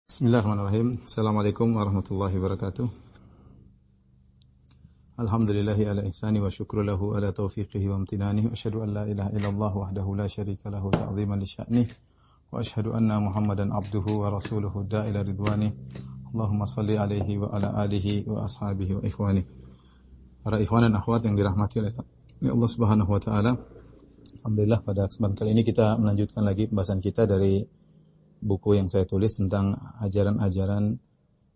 Bismillahirrahmanirrahim. Assalamualaikum warahmatullahi wabarakatuh. Alhamdulillahi ala ihsani wa syukru lahu ala taufiqihi wa amtinani. Wa asyhadu an la ilaha illallah wahdahu la syarika lahu ta'ziman li sya'nih. Wa asyhadu anna Muhammadan abduhu wa rasuluhu da'ila ridwani. Allahumma salli alaihi wa ala alihi wa ashabihi wa ikhwani. Para ikhwan dan akhwat yang dirahmati oleh Allah Subhanahu wa taala. Alhamdulillah pada kesempatan kali ini kita melanjutkan lagi pembahasan kita dari buku yang saya tulis tentang ajaran-ajaran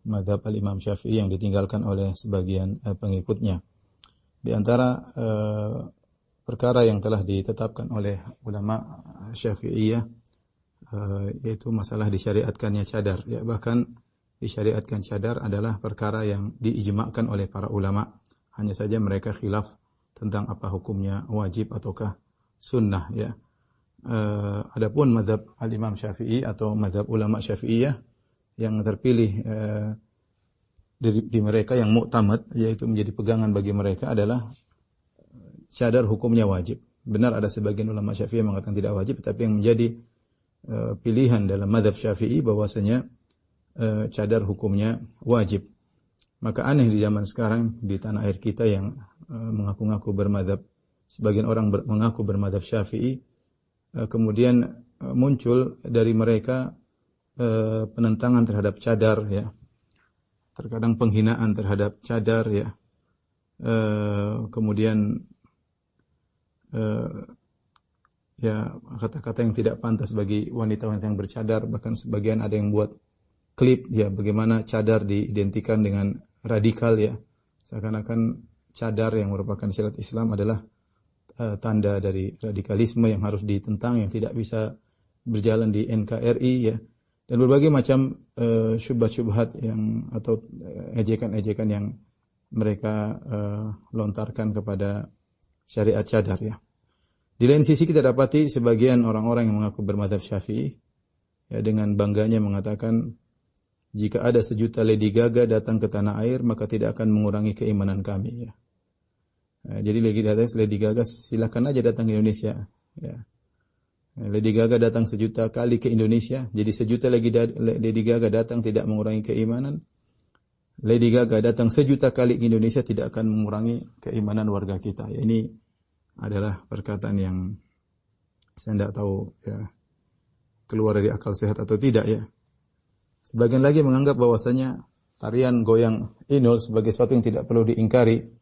mazhab al-Imam Syafi'i yang ditinggalkan oleh sebagian pengikutnya. Di antara perkara yang telah ditetapkan oleh ulama Syafi'iyah yaitu masalah disyariatkannya cadar. Ya, bahkan disyariatkan cadar adalah perkara yang diijma'kan oleh para ulama. Hanya saja mereka khilaf tentang apa hukumnya, wajib ataukah sunnah, ya. Adapun mazhab al-Imam Syafi'i atau mazhab ulama Syafi'iyah yang terpilih di mereka yang mu'tamad, yaitu menjadi pegangan bagi mereka adalah cadar hukumnya wajib. Benar ada sebagian ulama Syafi'iyah mengatakan tidak wajib, tapi yang menjadi pilihan dalam mazhab Syafi'i bahwasanya cadar hukumnya wajib. Maka aneh di zaman sekarang di tanah air kita yang mengaku-ngaku bermadzhab, sebagian orang mengaku bermadzhab Syafi'i, kemudian muncul dari mereka penentangan terhadap cadar, ya. Terkadang penghinaan terhadap cadar, ya. Kemudian ya kata-kata yang tidak pantas bagi wanita-wanita yang bercadar, bahkan sebagian ada yang buat klip, ya, bagaimana cadar diidentikan dengan radikal, ya. Seakan-akan cadar yang merupakan syariat Islam adalah tanda dari radikalisme yang harus ditentang, yang tidak bisa berjalan di NKRI, ya. Dan berbagai macam syubhat-syubhat yang atau ejekan-ejekan yang mereka lontarkan kepada syariat cadar, ya. Di lain sisi kita dapati sebagian orang-orang yang mengaku bermadzhab Syafi'i, ya, dengan bangganya mengatakan jika ada 1 juta Lady Gaga datang ke tanah air maka tidak akan mengurangi keimanan kami, ya. Jadi Lady Gaga silakan aja datang ke Indonesia, ya. Lady Gaga datang 1 juta kali ke Indonesia, jadi 1 juta lagi Lady Gaga datang tidak mengurangi keimanan. Lady Gaga datang 1 juta kali ke Indonesia tidak akan mengurangi keimanan warga kita. Ya, ini adalah perkataan yang saya tidak tahu, ya, keluar dari akal sehat atau tidak, ya. Sebagian lagi menganggap bahwasanya tarian goyang inul sebagai sesuatu yang tidak perlu diingkari.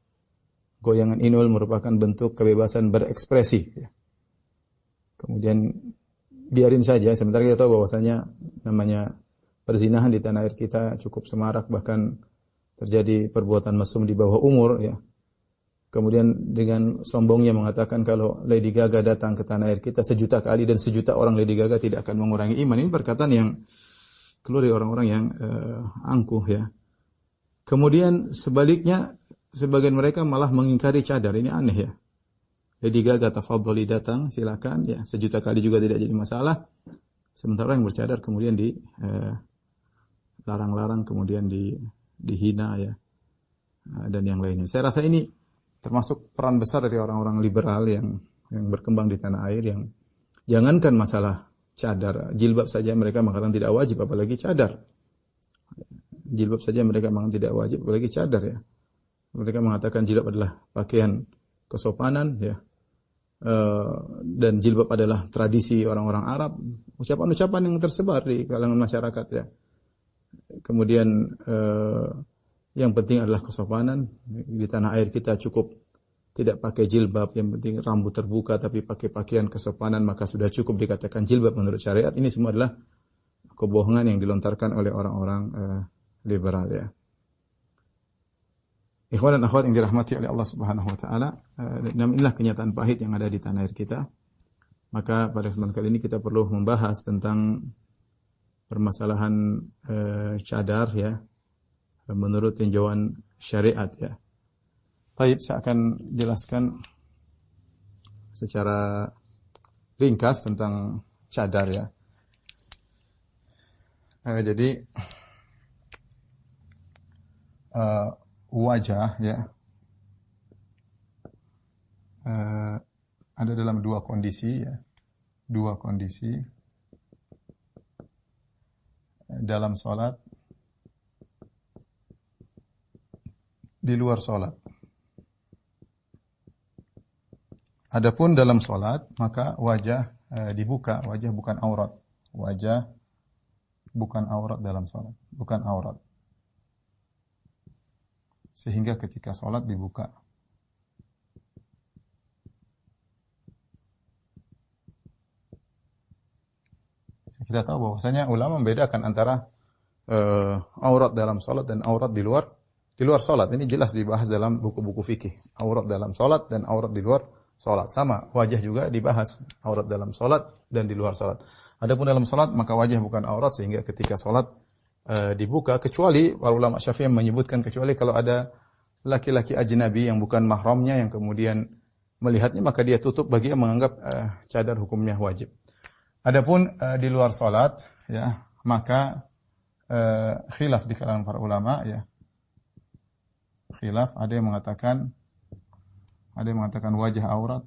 Goyangan inul merupakan bentuk kebebasan berekspresi, ya. Kemudian biarin saja, sementara kita tahu bahwasanya namanya perzinahan di tanah air kita cukup semarak, bahkan terjadi perbuatan mesum di bawah umur, ya. Kemudian dengan sombongnya mengatakan kalau Lady Gaga datang ke tanah air kita 1 juta kali dan 1 juta orang Lady Gaga tidak akan mengurangi iman. Ini perkataan yang keluar dari orang-orang yang angkuh, ya. Kemudian sebaliknya sebagian mereka malah mengingkari cadar. Ini aneh, ya. Lady Gaga tafadholi datang, silakan, ya. 1 juta kali juga tidak jadi masalah. Sementara yang bercadar kemudian larang-larang, kemudian dihina, ya. Dan yang lainnya. Saya rasa ini termasuk peran besar dari orang-orang liberal yang berkembang di tanah air, yang jangankan masalah cadar, jilbab saja mereka mengatakan tidak wajib, apalagi cadar. Jilbab saja mereka mengatakan tidak wajib, apalagi cadar, ya. Mereka mengatakan jilbab adalah pakaian kesopanan, ya. Dan jilbab adalah tradisi orang-orang Arab. Ucapan-ucapan yang tersebar di kalangan masyarakat, ya. Kemudian yang penting adalah kesopanan. Di tanah air kita cukup tidak pakai jilbab, yang penting rambut terbuka tapi pakai pakaian kesopanan, maka sudah cukup dikatakan jilbab menurut syariat. Ini semua adalah kebohongan yang dilontarkan oleh orang-orang liberal, ya. Ikhwan dan akhwat yang dirahmati oleh Allah Subhanahu wa taala, inilah kenyataan pahit yang ada di tanah air kita. Maka pada kesempatan kali ini kita perlu membahas tentang permasalahan cadar, ya, menurut tinjauan syariat, ya. Baik, saya akan jelaskan secara ringkas tentang cadar, ya. Jadi wajah, ya, ada dalam 2 kondisi, ya. 2 kondisi. dalam salat, di luar salat. Adapun dalam salat, maka wajah dibuka, wajah bukan aurat. Wajah bukan aurat dalam salat, bukan aurat. Sehingga ketika salat dibuka. Kita tahu bahwasanya ulama membedakan antara aurat dalam salat dan aurat di luar salat. Ini jelas dibahas dalam buku-buku fikih. Aurat dalam salat dan aurat di luar salat. Sama, wajah juga dibahas. Aurat dalam salat dan di luar salat. Adapun dalam salat maka wajah bukan aurat sehingga ketika salat dibuka, kecuali para ulama Syafi'i menyebutkan kecuali kalau ada laki-laki ajnabi yang bukan mahramnya yang kemudian melihatnya, maka dia tutup bagi yang menganggap cadar hukumnya wajib. Adapun di luar salat, ya, maka khilaf di kalangan para ulama, ya. Khilaf, ada yang mengatakan wajah aurat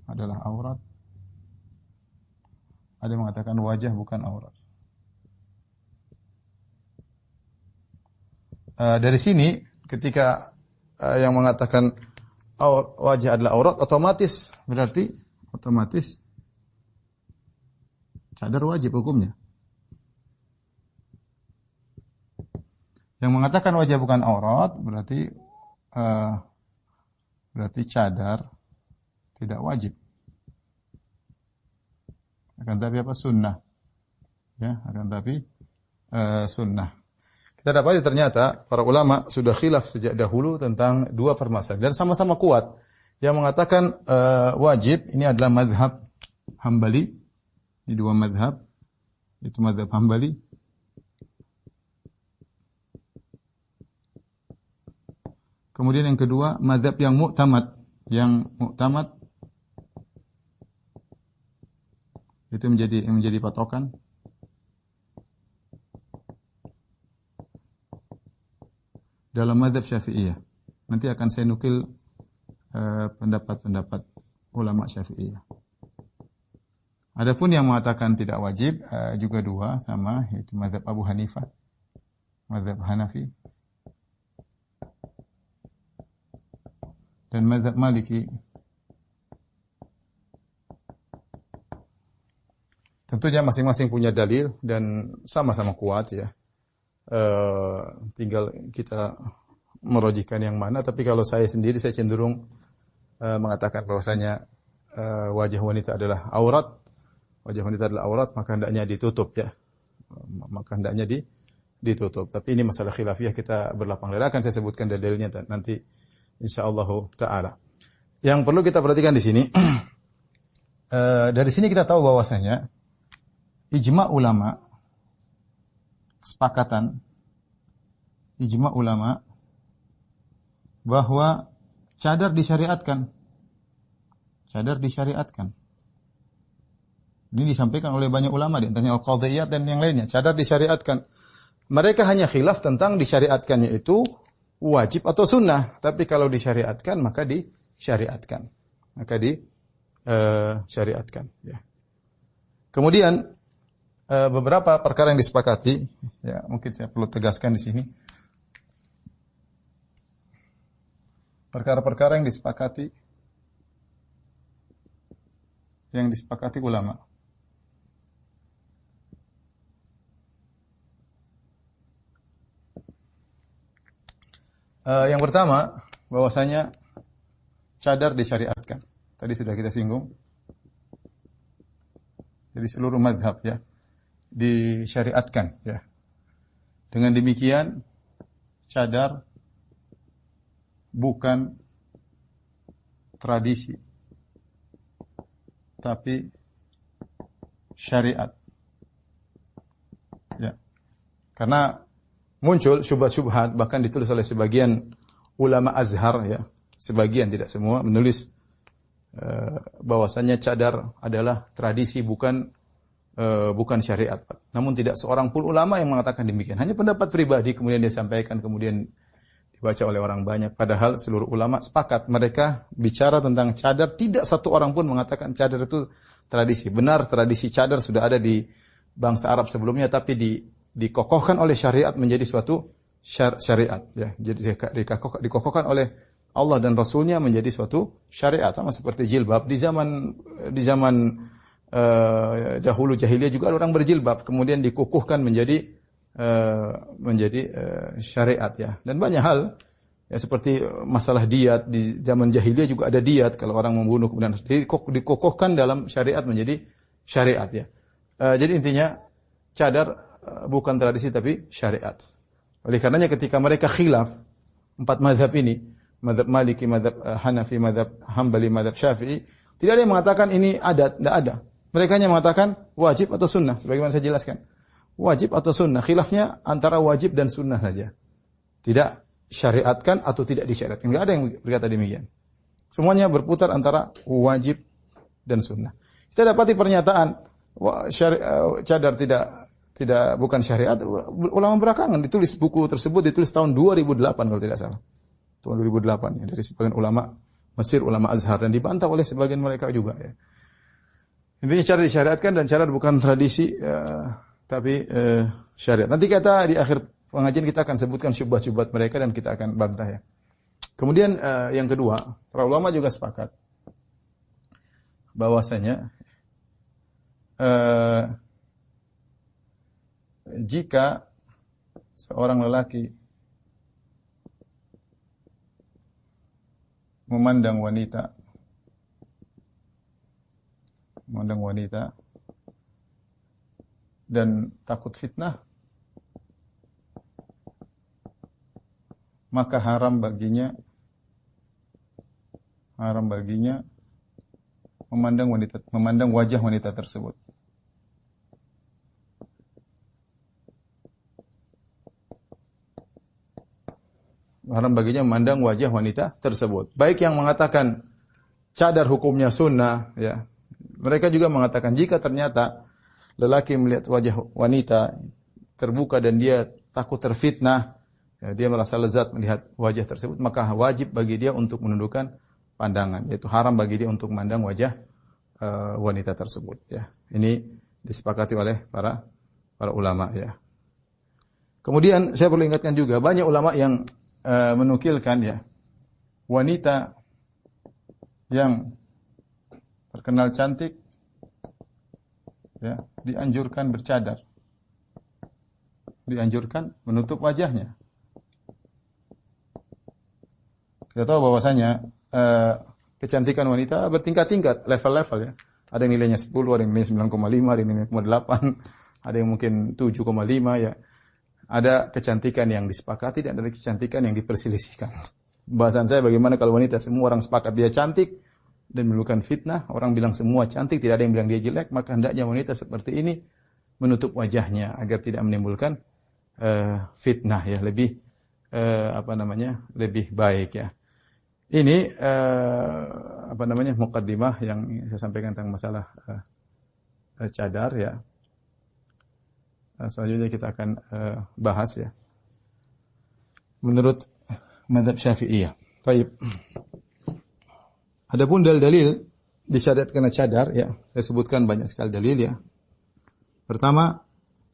adalah aurat. Ada yang mengatakan wajah bukan aurat. Dari sini ketika yang mengatakan wajah adalah aurat, otomatis cadar wajib hukumnya. Yang mengatakan wajah bukan aurat berarti cadar tidak wajib. Akan tapi apa? Sunnah. Ya, akan tapi sunnah. Kita dapati ternyata para ulama sudah khilaf sejak dahulu tentang dua permasalahan dan sama-sama kuat. Yang mengatakan wajib ini adalah mazhab Hambali. Ini dua mazhab. Itu mazhab Hambali. Kemudian yang kedua, mazhab yang mu'tamad. Yang mu'tamad itu menjadi patokan. Dalam mazhab Syafi'iyah. Nanti akan saya nukil pendapat-pendapat ulama Syafi'iyah. Adapun yang mengatakan tidak wajib juga dua sama, yaitu mazhab Abu Hanifah, mazhab Hanafi, dan mazhab Maliki. Tentunya masing-masing punya dalil dan sama-sama kuat, ya. Tinggal kita merojihkan yang mana. Tapi kalau saya sendiri, saya cenderung mengatakan bahwasanya wajah wanita adalah aurat. Wajah wanita adalah aurat, maka hendaknya ditutup, ya. Maka hendaknya ditutup. Tapi ini masalah khilafiyah, kita berlapang dada. Akan saya sebutkan dalilnya nanti insyaallah taala. Yang perlu kita perhatikan di sini, dari sini kita tahu bahwasanya ijma' ulama, kesepakatan ijma' ulama bahwa cadar disyariatkan. Cadar disyariatkan. Ini disampaikan oleh banyak ulama, di antaranya Al-Qadhiyat dan yang lainnya. Cadar disyariatkan. Mereka hanya khilaf tentang disyariatkannya itu wajib atau sunnah. Tapi kalau disyariatkan, maka disyariatkan. Maka disyariatkan. Ya. Kemudian beberapa perkara yang disepakati, ya mungkin saya perlu tegaskan di sini. Perkara-perkara yang disepakati ulama. Yang pertama, bahwasanya cadar disyariatkan. Tadi sudah kita singgung. Jadi seluruh mazhab, ya, disyariatkan, ya. Dengan demikian cadar bukan tradisi, tapi syariat. Ya. Karena muncul syubhat-syubhat, bahkan ditulis oleh sebagian ulama Azhar, ya. Sebagian, tidak semua, menulis bahwasanya cadar adalah tradisi, bukan syariat. Namun tidak seorang pun ulama yang mengatakan demikian. Hanya pendapat pribadi kemudian dia sampaikan, kemudian dibaca oleh orang banyak. Padahal seluruh ulama sepakat, mereka bicara tentang cadar, tidak satu orang pun mengatakan cadar itu tradisi. Benar, tradisi cadar sudah ada di bangsa Arab sebelumnya, tapi di dikokohkan oleh syariat menjadi suatu syariat ya. Jadi dikokohkan oleh Allah dan Rasulnya menjadi suatu syariat, sama seperti jilbab di zaman dahulu jahiliyah juga ada orang berjilbab, kemudian dikukuhkan menjadi syariat ya. Dan banyak hal ya, seperti masalah diat di zaman jahiliyah juga ada diat kalau orang membunuh, kemudian dikukuhkan dalam syariat menjadi syariat ya. Jadi intinya cadar bukan tradisi tapi syariat. Oleh karenanya ketika mereka khilaf 4 mazhab ini, mazhab Maliki, mazhab Hanafi, mazhab Hambali, mazhab Syafi'i, tidak ada yang mengatakan ini adat, tidak ada. Mereka hanya mengatakan wajib atau sunnah, sebagaimana saya jelaskan. Wajib atau sunnah, khilafnya antara wajib dan sunnah saja. Tidak syariatkan atau tidak disyariatkan. Tidak ada yang berkata demikian. Semuanya berputar antara wajib dan sunnah. Kita dapati pernyataan cadar bukan syariat, ulama belakangan ditulis buku tersebut ditulis tahun 2008 kalau tidak salah. Tahun 2008 ya, dari sebagian ulama Mesir, ulama Azhar, dan dibantah oleh sebagian mereka juga ya. Intinya cadar disyariatkan dan cadar bukan tradisi tapi syariat. Nanti kita di akhir pengajian kita akan sebutkan syubhat-syubhat mereka dan kita akan bantah ya. Kemudian yang kedua, para ulama juga sepakat bahwasanya jika seorang lelaki memandang wanita dan takut fitnah, maka haram baginya memandang wajah wanita tersebut. Haram baginya memandang wajah wanita tersebut. Baik yang mengatakan cadar hukumnya sunnah, ya. Mereka juga mengatakan jika ternyata lelaki melihat wajah wanita terbuka dan dia takut terfitnah, ya, dia merasa lezat melihat wajah tersebut, maka wajib bagi dia untuk menundukkan pandangan. Yaitu haram bagi dia untuk memandang wajah wanita tersebut. Ya. Ini disepakati oleh para ulama. Ya. Kemudian saya perlu ingatkan juga banyak ulama yang menukilkan ya wanita yang terkenal cantik ya dianjurkan bercadar, dianjurkan menutup wajahnya. Kita tahu bahwasanya kecantikan wanita bertingkat-tingkat, level-level ya. Ada yang nilainya 10, ada yang nilainya 9,5, ada yang nilainya 9,8, ada yang mungkin 7,5 ya. Ada kecantikan yang disepakati dan ada kecantikan yang diperselisihkan. Bahasan saya bagaimana kalau wanita semua orang sepakat dia cantik dan menimbulkan fitnah, orang bilang semua cantik, tidak ada yang bilang dia jelek, maka hendaknya wanita seperti ini menutup wajahnya agar tidak menimbulkan fitnah ya, lebih lebih baik ya. Ini muqaddimah yang saya sampaikan tentang masalah cadar ya. Selanjutnya kita akan bahas ya. Menurut mazhab Syafi'iyah. Baik. Adapun dalil disyariatkan cadar ya, saya sebutkan banyak sekali dalil ya. Pertama,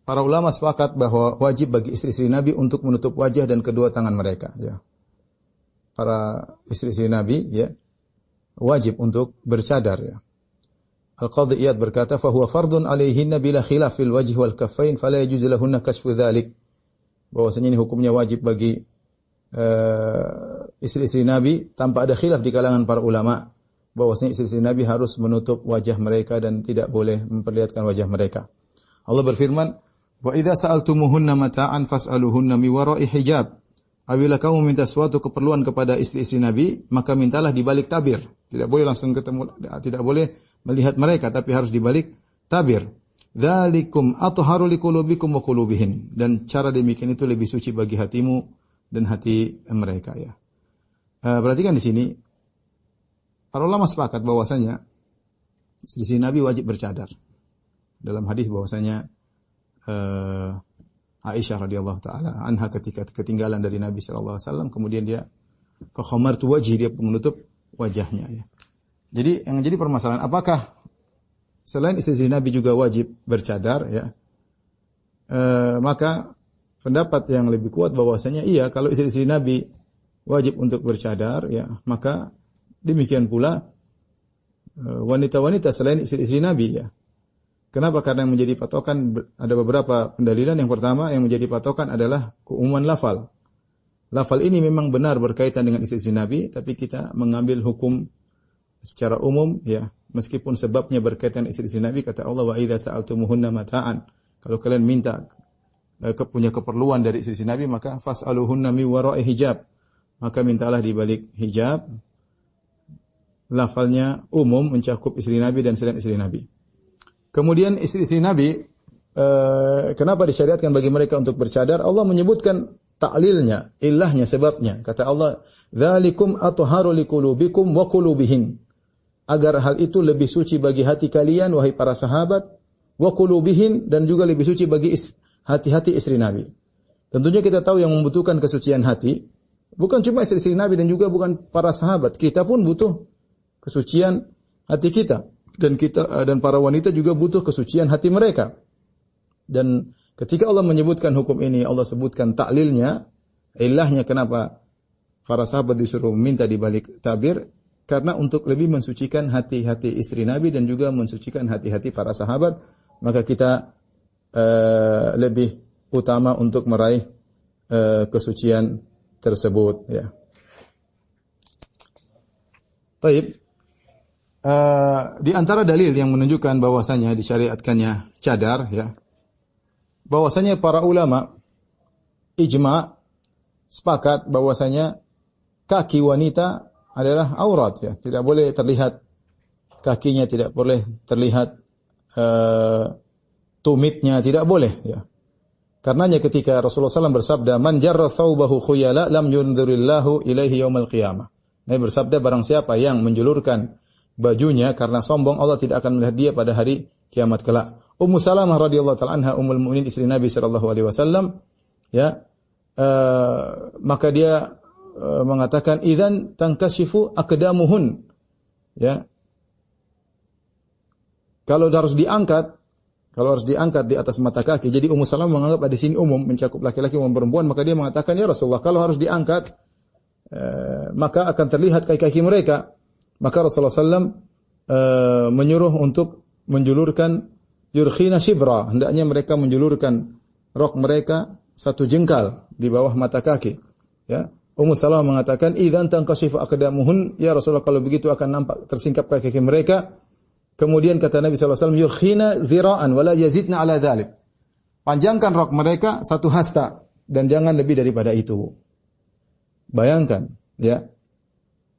para ulama sepakat bahwa wajib bagi istri-istri Nabi untuk menutup wajah dan kedua tangan mereka ya. Para istri-istri Nabi ya wajib untuk bercadar ya. Al-Qadhi Iyad berkata, "Fahuwa fardun 'alaihinna bila khilaf fil wajhi wal kaffain, fala yajuzu lahunna kashfu dzalik." Bahwasanya ini hukumnya wajib bagi istri-istri Nabi tanpa ada khilaf di kalangan para ulama. Bahwasanya istri-istri Nabi harus menutup wajah mereka dan tidak boleh memperlihatkan wajah mereka. Allah berfirman, "Wa idza sa'altumuhunna mata'an fas'aluhunna mi wara'i hijab." Apabila kamu minta suatu keperluan kepada istri-istri Nabi, maka mintalah di balik tabir. Tidak boleh langsung ketemu, tidak boleh melihat mereka, tapi harus di balik tabir. Dzalikum athharu liqulubikum wa qulubihin. Dan cara demikian itu lebih suci bagi hatimu dan hati mereka ya. Perhatikan di sini para ulama sepakat bahwasanya istri Nabi wajib bercadar. Dalam hadis bahwasanya Aisyah radhiyallahu taala anha ketika ketinggalan dari Nabi sallallahu alaihi wasallam, kemudian dia fa khamartu wajhi, dia menutup wajahnya ya. Jadi yang jadi permasalahan apakah selain istri Nabi juga wajib bercadar ya? maka pendapat yang lebih kuat bahwasanya iya, kalau istri-istri Nabi wajib untuk bercadar, ya, maka demikian pula wanita-wanita selain istri-istri Nabi, ya. Kenapa? Karena yang menjadi patokan ada beberapa pendalilan. Yang pertama yang menjadi patokan adalah keumuman lafal. Lafal ini memang benar berkaitan dengan istri-istri Nabi, tapi kita mengambil hukum secara umum, ya, meskipun sebabnya berkaitan istri-istri Nabi. Kata Allah, wa idza sa'altumuhunna mata'an. Kalau kalian minta punya keperluan dari istri-istri Nabi, maka fas'aluhunna min wara'i hijab. Maka mintalah di balik hijab. Lafalnya umum, mencakup istri Nabi dan selain istri Nabi. Kemudian istri-istri Nabi, kenapa disyariatkan bagi mereka untuk bercadar? Allah menyebutkan ta'lilnya, ilahnya, sebabnya. Kata Allah, "Dzalikum atharu liqulubikum wa qulubihin." Agar hal itu lebih suci bagi hati kalian, wahai para sahabat, wa qulubihin, dan juga lebih suci bagi hati-hati istri Nabi. Tentunya kita tahu yang membutuhkan kesucian hati bukan cuma istri-istri Nabi dan juga bukan para sahabat. Kita pun butuh kesucian hati kita. Dan para wanita juga butuh kesucian hati mereka. Dan ketika Allah menyebutkan hukum ini, Allah sebutkan ta'lilnya, ilahnya kenapa para sahabat disuruh minta di balik tabir, karena untuk lebih mensucikan hati-hati istri Nabi dan juga mensucikan hati-hati para sahabat, maka kita lebih utama untuk meraih kesucian tersebut, ya. Baik. Di antara dalil yang menunjukkan bahwasanya disyariatkannya cadar, ya, bahwasanya para ulama ijma sepakat bahwasanya kaki wanita adalah aurat, ya, tidak boleh terlihat kakinya, tidak boleh terlihat tumitnya, tidak boleh, ya. Karenanya ketika Rasulullah SAW bersabda, "Man jarra thawbahu khuyala lam yundzirillahu ilaihi yaumal qiyamah." Nabi bersabda, barang siapa yang menjulurkan bajunya karena sombong, Allah tidak akan melihat dia pada hari kiamat kelak. Ummu Salamah radhiyallahu taala anha, ummul mukminin, istri Nabi sallallahu alaihi wasallam, ya, maka dia mengatakan, "Idzan tankashifu aqdamuhun." Ya. Kalau harus diangkat di atas mata kaki. Jadi Ummu Salamah menganggap di sini umum, mencakup laki-laki maupun perempuan, maka dia mengatakan, "Ya Rasulullah, kalau harus diangkat maka akan terlihat kaki-kaki mereka." Maka Rasulullah SAW menyuruh untuk menjulurkan yurkhina shibra. Hendaknya mereka menjulurkan rok mereka 1 jengkal di bawah mata kaki. Ya. Ummu Salamah mengatakan, "Idzan tankashifu aqdamuhun." Ya Rasulullah, kalau begitu akan nampak tersingkap kaki mereka. Kemudian kata Nabi SAW, "Yurkhina dhira'an wa la yazidna ala dzalik." Panjangkan rok mereka 1 hasta dan jangan lebih daripada itu. Bayangkan, ya.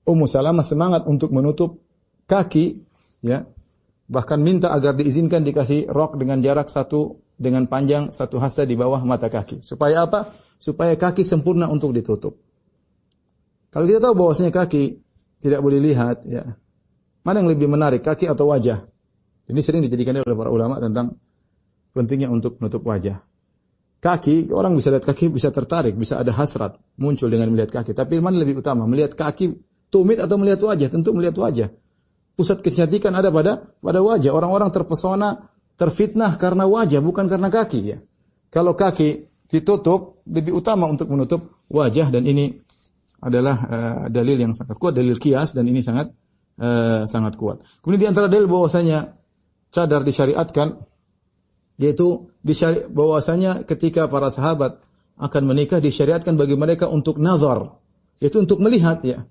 Ummu Salamah semangat untuk menutup kaki, ya. Bahkan minta agar diizinkan dikasih rok dengan jarak dengan panjang 1 hasta di bawah mata kaki. Supaya apa? Supaya kaki sempurna untuk ditutup. Kalau kita tahu bahwasanya kaki tidak boleh lihat, ya. Mana yang lebih menarik, kaki atau wajah? Ini sering dijadikan oleh para ulama tentang pentingnya untuk menutup wajah. Kaki, orang bisa lihat kaki, bisa tertarik, bisa ada hasrat muncul dengan melihat kaki. Tapi mana lebih utama, melihat kaki tumit atau melihat wajah? Tentu melihat wajah. Pusat kecantikan ada pada wajah. Orang-orang terpesona, terfitnah karena wajah, bukan karena kaki, ya. Kalau kaki ditutup, lebih utama untuk menutup wajah, dan ini adalah dalil yang sangat kuat, dalil qiyas, dan ini sangat kuat. Kemudian di antara dalil bahwasanya cadar disyariatkan, yaitu bahwasanya ketika para sahabat akan menikah disyariatkan bagi mereka untuk nazar, yaitu untuk melihat, ya.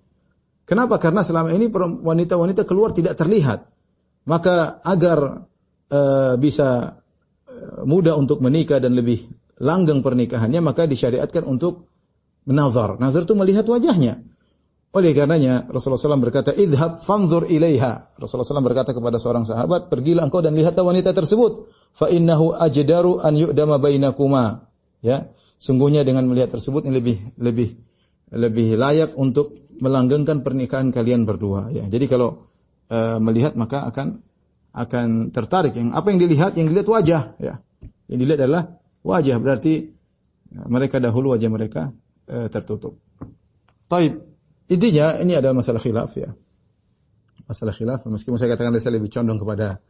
Kenapa? Karena selama ini wanita-wanita keluar tidak terlihat. Maka agar bisa mudah untuk menikah dan lebih langgeng pernikahannya, maka disyariatkan untuk menazar. Nazar itu melihat wajahnya. Oleh karenanya Rasulullah SAW berkata, "Idhab fanzur ilaiha." Rasulullah SAW berkata kepada seorang sahabat, "Pergilah engkau dan lihatlah wanita tersebut. Fa innahu ajdaru an yu'dama bainakuma." Ya, sungguhnya dengan melihat tersebut ini lebih layak untuk melanggengkan pernikahan kalian berdua, ya. Jadi kalau melihat maka akan tertarik. Apa yang dilihat? Yang dilihat wajah, ya. Yang dilihat adalah wajah, berarti mereka dahulu wajah mereka tertutup. Taib. Intinya ini adalah masalah khilaf, ya. Masalah khilaf, meskipun saya katakan saya lebih condong kepada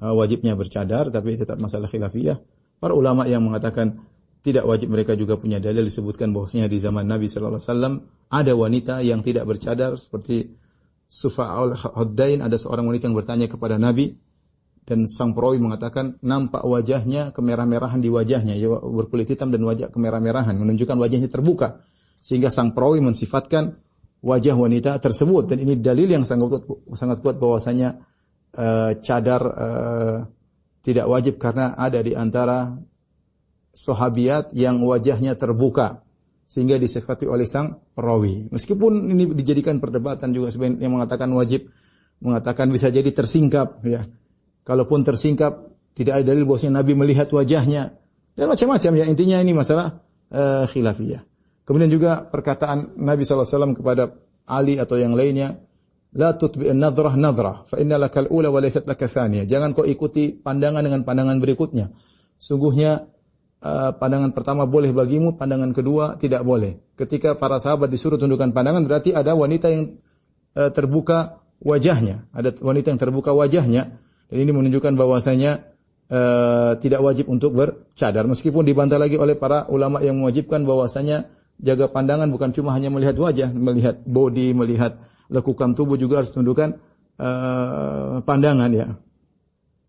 wajibnya bercadar, tapi tetap masalah khilafiyah. Para ulama yang mengatakan tidak wajib, mereka juga punya dalil, disebutkan bahwasanya di zaman Nabi sallallahu alaihi wasallam ada wanita yang tidak bercadar seperti Sufa'ul Huddain. Ada seorang wanita yang bertanya kepada Nabi dan sang perawi mengatakan nampak wajahnya kemerah-merahan di wajahnya, ya, berkulit hitam dan wajah kemerah-merahan, menunjukkan wajahnya terbuka. Sehingga sang perawi mensifatkan wajah wanita tersebut, dan ini dalil yang sangat kuat bahwasanya cadar tidak wajib karena ada di antara sahabiat yang wajahnya terbuka sehingga disifati oleh sang perawi. Meskipun ini dijadikan perdebatan juga, sebagian yang mengatakan wajib, mengatakan bisa jadi tersingkap, ya. Kalaupun tersingkap tidak ada dalil bahwasanya Nabi melihat wajahnya dan macam-macam, ya. Intinya ini masalah khilafiyah. Kemudian juga perkataan Nabi SAW kepada Ali atau yang lainnya, la tutbi'in nadrah nadrah fa inna lakal ula wa laysat laka tsaniyah. Jangan kau ikuti pandangan dengan pandangan berikutnya. Sungguhnya pandangan pertama boleh bagimu, pandangan kedua tidak boleh. Ketika para sahabat disuruh tundukkan pandangan, berarti ada wanita yang terbuka wajahnya, ada wanita yang terbuka wajahnya, dan ini menunjukkan bahwasanya tidak wajib untuk bercadar. Meskipun dibantah lagi oleh para ulama yang mewajibkan bahwasanya jaga pandangan bukan cuma hanya melihat wajah, melihat body, melihat lekukan tubuh juga harus tundukkan pandangan, ya.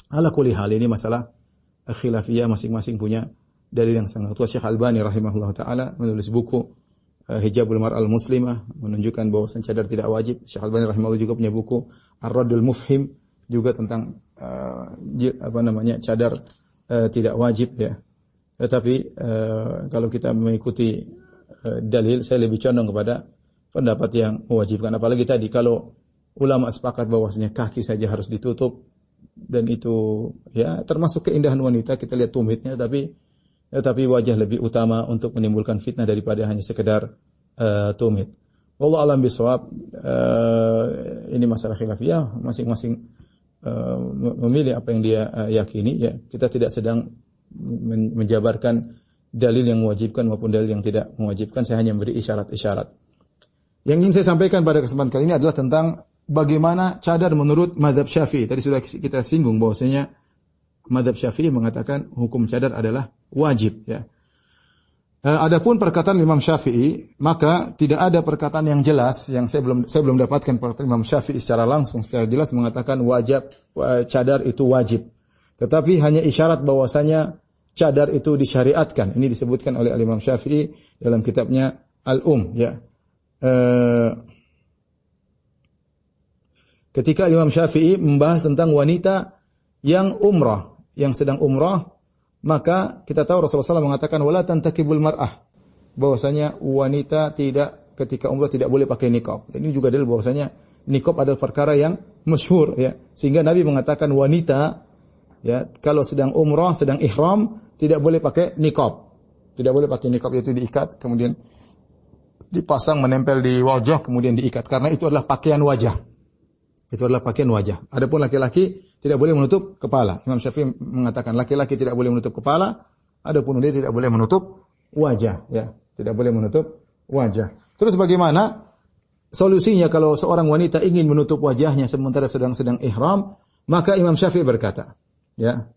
Ala kulli hal, ini masalah khilafiyah, masing-masing punya dalil yang sangat kuat. Syekh Albani rahimahullah taala menulis buku Hijabul Mar'al Muslimah, menunjukkan bahwa cadar tidak wajib. Syekh Albani rahimahullah juga punya buku Ar-Raddul Mufhim juga tentang cadar tidak wajib, ya. Tetapi kalau kita mengikuti dalil, saya lebih condong kepada pendapat yang mewajibkan. Apalagi tadi kalau ulama sepakat bahwasanya kaki saja harus ditutup, dan itu, ya, termasuk keindahan wanita, kita lihat tumitnya, tapi wajah lebih utama untuk menimbulkan fitnah daripada hanya sekedar tumit. Wallahu a'lam bishawab. Ini masalah khilafiyah, masing-masing memilih apa yang dia yakini, ya. Kita tidak sedang menjabarkan dalil yang mewajibkan maupun dalil yang tidak mewajibkan, saya hanya memberi isyarat-isyarat. Yang ingin saya sampaikan pada kesempatan kali ini adalah tentang bagaimana cadar menurut mazhab Syafi'i. Tadi sudah kita singgung bahwasanya mazhab Syafi'i mengatakan hukum cadar adalah wajib, ya. Adapun perkataan Imam Syafi'i, maka tidak ada perkataan yang jelas, yang saya belum dapatkan perkataan Imam Syafi'i secara langsung, secara jelas mengatakan cadar itu wajib. Tetapi hanya isyarat bahwasanya cadar itu disyariatkan. Ini disebutkan oleh Imam Syafi'i dalam kitabnya Al-Um, ya. Ketika Imam Syafi'i membahas tentang wanita yang umrah, yang sedang umrah, maka kita tahu Rasulullah SAW mengatakan wala tantakibul mar'ah, bahwasanya wanita tidak ketika umrah tidak boleh pakai niqab. Ini juga dalil bahwasanya niqab adalah perkara yang masyhur, ya. Sehingga Nabi mengatakan wanita, ya, kalau sedang umrah, sedang ihram, tidak boleh pakai niqab. Tidak boleh pakai niqab, yaitu diikat kemudian dipasang menempel di wajah kemudian diikat, karena itu adalah pakaian wajah. Itu adalah pakaian wajah. Adapun laki-laki tidak boleh menutup kepala. Imam Syafi'i mengatakan laki-laki tidak boleh menutup kepala, adapun dia tidak boleh menutup wajah, ya. Tidak boleh menutup wajah. Terus bagaimana solusinya kalau seorang wanita ingin menutup wajahnya sementara sedang ihram? Maka Imam Syafi'i berkata, ya,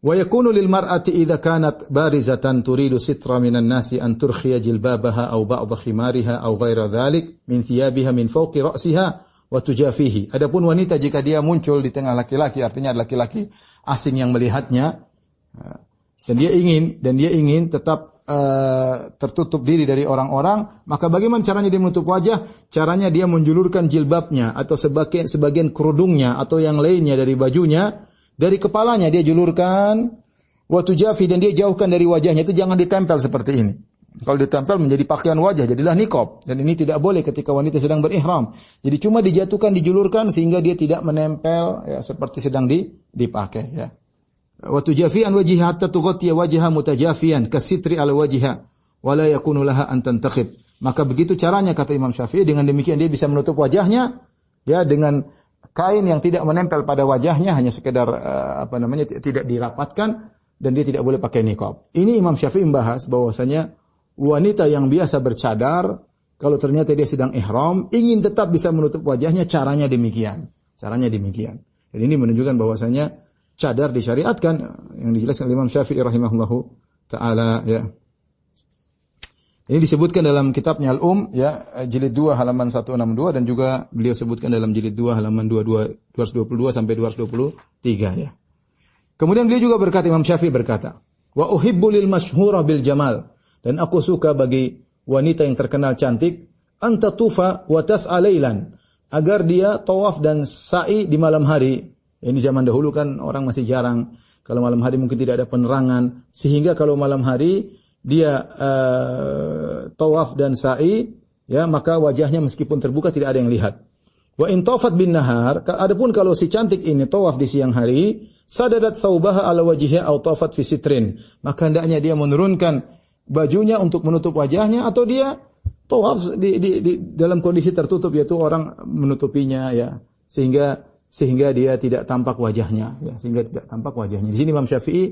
wa yakunu lil mar'ati idza kanat barizatan turidu sitra minan nasi an turkhiya jilbabaha aw ba'd khimariha aw ghaira dhalik min thiyabiha min fawqi ra'siha wa tujafihi. Adapun wanita jika dia muncul di tengah laki-laki, artinya laki-laki asing yang melihatnya, dan dia ingin tetap tertutup diri dari orang-orang, maka bagaimana caranya dia menutup wajah? Caranya dia menjulurkan jilbabnya atau sebagian kerudungnya atau yang lainnya dari bajunya, dari kepalanya dia julurkan, wa tujafi, dan dia jauhkan dari wajahnya. Itu jangan ditempel seperti ini. Kalau ditempel menjadi pakaian wajah, jadilah niqab. Dan ini tidak boleh ketika wanita sedang berihram. Jadi cuma dijatuhkan, dijulurkan sehingga dia tidak menempel, ya, seperti sedang dipakai, ya. Wa tujafi an wajhiha hatta tughatti wajhaha mutajafiyan kasitri ala wajhiha wa la yakunu laha an tantaqib. Maka begitu caranya kata Imam Syafi'i, dengan demikian dia bisa menutup wajahnya, ya, dengan kain yang tidak menempel pada wajahnya, hanya sekedar tidak dirapatkan, dan dia tidak boleh pakai niqab. Ini Imam Syafi'i membahas bahwasanya wanita yang biasa bercadar, kalau ternyata dia sedang ihram, ingin tetap bisa menutup wajahnya, caranya demikian. Dan ini menunjukkan bahwasanya cadar disyariatkan yang dijelaskan Imam Syafi'i rahimahullahu taala ya. Ini disebutkan dalam kitabnya Al-Um ya, jilid 2 halaman 162 dan juga beliau sebutkan dalam jilid 2 halaman 222 sampai 223 ya. Kemudian beliau juga berkata, Imam Syafi'i berkata, "Wa uhibbu lil masyhura bil jamal." Dan aku suka bagi wanita yang terkenal cantik, anta tufa wa tas'a lailan, agar dia tawaf dan sa'i di malam hari. Ini zaman dahulu kan orang masih jarang, kalau malam hari mungkin tidak ada penerangan, sehingga kalau malam hari dia tawaf dan sa'i, ya maka wajahnya meskipun terbuka tidak ada yang lihat. Wa in tawafat bin nahar, adapun kalau si cantik ini tawaf di siang hari, sadadat thawbaha ala wajhiha aw tawafat fi sitrin, maka hendaknya dia menurunkan bajunya untuk menutup wajahnya, atau dia tawaf di dalam kondisi tertutup, yaitu orang menutupinya ya, sehingga dia tidak tampak wajahnya ya, sehingga tidak tampak wajahnya. Di sini Imam Syafi'i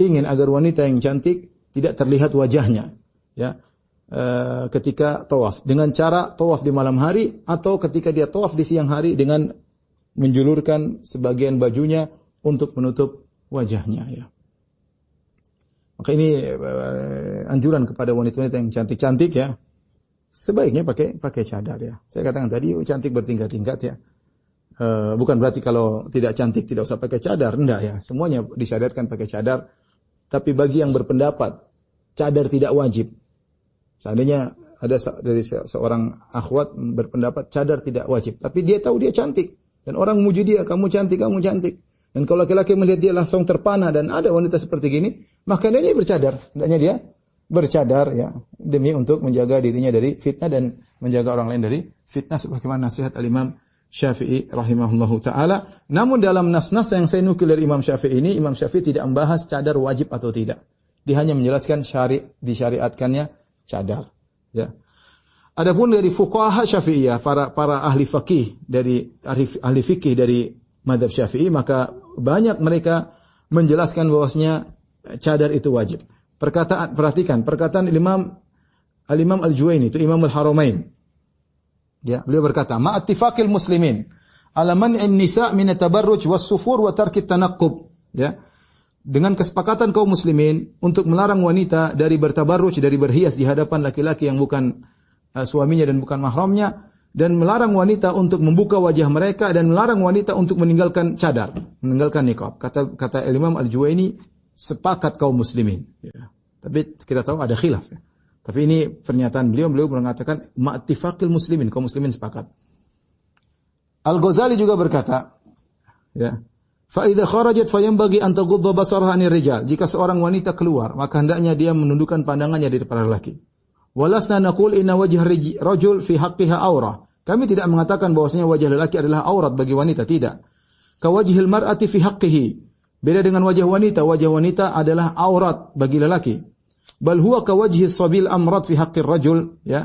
ingin agar wanita yang cantik tidak terlihat wajahnya ya, ketika tawaf, dengan cara tawaf di malam hari atau ketika dia tawaf di siang hari dengan menjulurkan sebagian bajunya untuk menutup wajahnya ya. Maka ini anjuran kepada wanita-wanita yang cantik-cantik ya, sebaiknya pakai cadar ya. Saya katakan tadi cantik bertingkat-tingkat ya. Bukan berarti kalau tidak cantik tidak usah pakai cadar, enggak ya. Semuanya disyariatkan pakai cadar. Tapi bagi yang berpendapat cadar tidak wajib, seandainya ada dari seorang akhwat berpendapat cadar tidak wajib, tapi dia tahu dia cantik dan orang memuji dia, kamu cantik, kamu cantik. Dan kalau laki-laki melihat dia langsung terpana, dan ada wanita seperti gini, maka dia bercadar. Hendaknya dia bercadar ya, demi untuk menjaga dirinya dari fitnah dan menjaga orang lain dari fitnah, sebagaimana nasihat Al-Imam Syafi'i rahimahullahu taala. Namun dalam nas-nas yang saya nukil dari Imam Syafi'i ini, Imam Syafi'i tidak membahas cadar wajib atau tidak. Dia hanya menjelaskan disyariatkannya cadar ya. Adapun dari fuqaha Syafi'iyah, para ahli fikih dari mazhab Syafi'i, maka banyak mereka menjelaskan bahwasanya cadar itu wajib. Perhatikan perkataan Al-Imam Al-Juwaini, itu Imam Al-Haramain. Ya, beliau berkata, "Ma'attifaqil muslimin ala man'in nisa' min at-tabarruj was-sufur wa tarki at-tanaqqub." Ya. Dengan kesepakatan kaum muslimin untuk melarang wanita dari bertabarruj, dari berhias di hadapan laki-laki yang bukan suaminya dan bukan mahramnya, dan melarang wanita untuk membuka wajah mereka, dan melarang wanita untuk meninggalkan cadar, meninggalkan niqab. Kata Imam Al-Juwaini, sepakat kaum muslimin. Ya. Tapi kita tahu ada khilaf ya. Tapi ini pernyataan beliau mengatakan ma'attifaqil muslimin, kaum muslimin sepakat. Al-Ghazali juga berkata, ya, fa idza kharajat fayanbaghi an taghudda basaraha 'anil rijal. Jika seorang wanita keluar, maka hendaknya dia menundukkan pandangannya dari para lelaki. Walasna naqul inna wajh rajul fi haqqiha aurah. Kami tidak mengatakan bahwasanya wajah lelaki adalah aurat bagi wanita, tidak. Ka wajhil mar'ati fi haqqihi. Beda dengan wajah wanita adalah aurat bagi lelaki. Bal huwa ka wajhi sabil amrat fi haqqir rajul ya,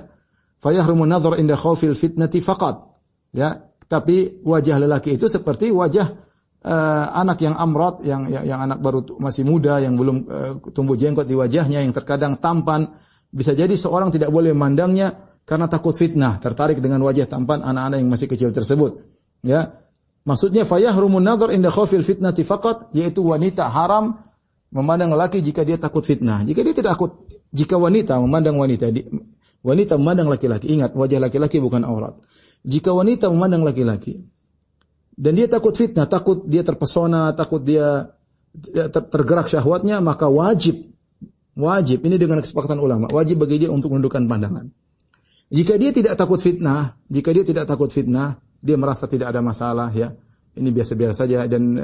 fayahrumu an-nadhar inda khawfil fitnati faqat. Ya, tapi wajah lelaki itu seperti wajah anak yang amrat, yang anak baru masih muda, yang belum tumbuh jenggot di wajahnya, yang terkadang tampan. Bisa jadi seorang tidak boleh memandangnya karena takut fitnah, tertarik dengan wajah tampan anak-anak yang masih kecil tersebut. Ya, maksudnya fayahrumu an-nadhar inda khawfil fitnati faqat, yaitu wanita haram memandang lelaki jika dia takut fitnah. Jika dia tidak takut, jika wanita memandang wanita memandang laki-laki, ingat wajah laki-laki bukan aurat. Jika wanita memandang laki-laki dan dia takut fitnah, takut dia terpesona, takut dia tergerak syahwatnya, maka wajib ini dengan kesepakatan ulama, wajib bagi dia untuk menundukkan pandangan. Jika dia tidak takut fitnah, dia merasa tidak ada masalah ya. Ini biasa-biasa saja, dan